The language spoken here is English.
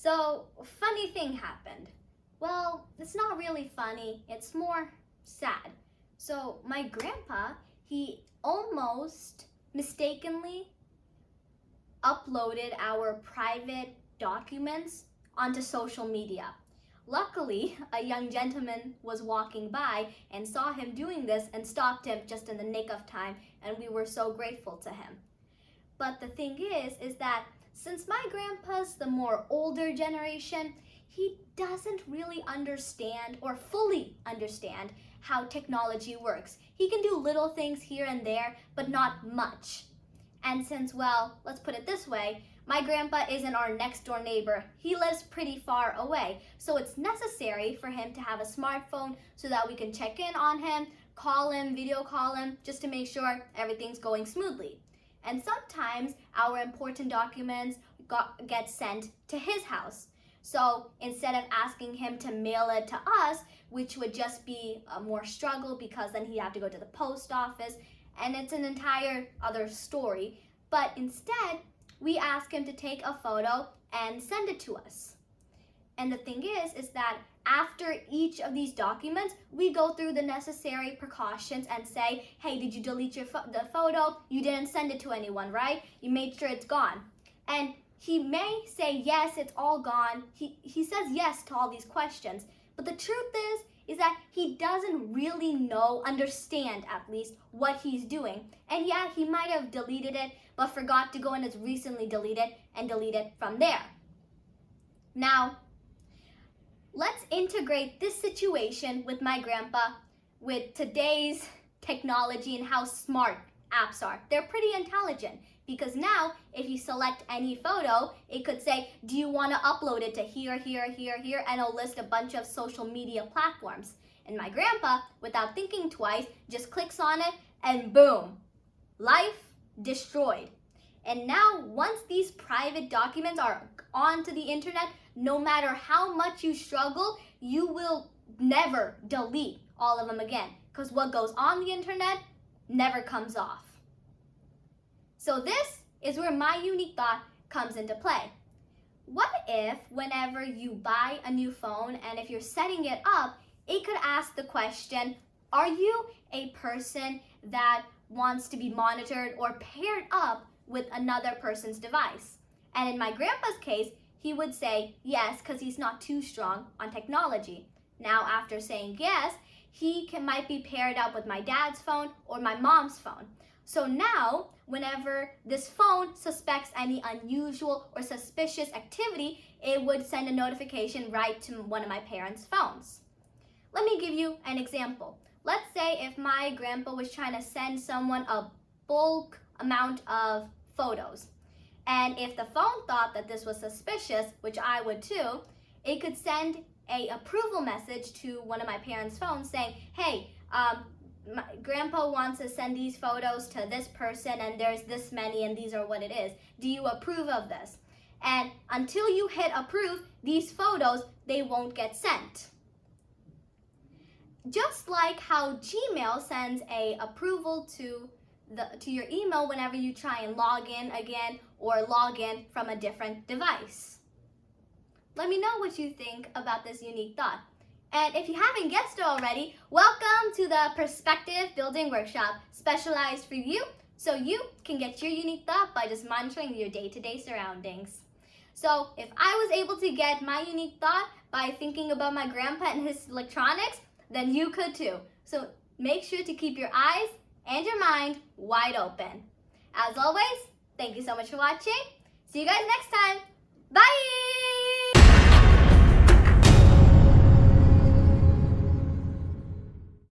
So, a funny thing happened. Well, it's not really funny, it's more sad. So, my grandpa, he almost mistakenly uploaded our private documents onto social media. Luckily, a young gentleman was walking by and saw him doing this and stopped him just in the nick of time, and we were so grateful to him. But the thing is that since my grandpa's the more older generation, he doesn't really understand or fully understand how technology works. He can do little things here and there, but not much. And since, well, let's put it this way, my grandpa isn't our next door neighbor. He lives pretty far away. So it's necessary for him to have a smartphone so that we can check in on him, call him, video call him, just to make sure everything's going smoothly. And sometimes our important documents get sent to his house. So instead of asking him to mail it to us, which would just be a more struggle because then he'd have to go to the post office, and it's an entire other story. But instead, we ask him to take a photo and send it to us. And the thing is that after each of these documents, we go through the necessary precautions and say, hey, did you delete the photo? You didn't send it to anyone, right? You made sure it's gone. And he may say, yes, it's all gone. He says yes to all these questions. But the truth is that he doesn't really understand at least what he's doing. And yeah, he might have deleted it, but forgot to go in his recently deleted and delete it from there. Now, let's integrate this situation with my grandpa with today's technology and how smart apps are. They're pretty intelligent because now if you select any photo, it could say, do you want to upload it to here, here, here, here, and it'll list a bunch of social media platforms. And my grandpa, without thinking twice, just clicks on it and boom, life destroyed. And now once these private documents are onto the internet, no matter how much you struggle, you will never delete all of them again, because what goes on the internet never comes off. So this is where my unique thought comes into play. What if whenever you buy a new phone and if you're setting it up, it could ask the question, are you a person that wants to be monitored or paired up with another person's device? And in my grandpa's case, he would say yes, because he's not too strong on technology. Now, after saying yes, he might be paired up with my dad's phone or my mom's phone. So now, whenever this phone suspects any unusual or suspicious activity, it would send a notification right to one of my parents' phones. Let me give you an example. Let's say if my grandpa was trying to send someone a bulk amount of photos, and if the phone thought that this was suspicious, which I would too, it could send an approval message to one of my parents' phones saying, hey, my grandpa wants to send these photos to this person and there's this many and these are what it is. Do you approve of this? And until you hit approve, these photos, they won't get sent. Just like how Gmail sends a approval to your email whenever you try and log in again or log in from a different device. Let me know what you think about this unique thought. And if you haven't guessed it already, welcome to the Perspective Building Workshop, specialized for you, so you can get your unique thought by just monitoring your day-to-day surroundings. So if I was able to get my unique thought by thinking about my grandpa and his electronics, then you could too. So make sure to keep your eyes and your mind wide open. As always, thank you so much for watching. See you guys next time.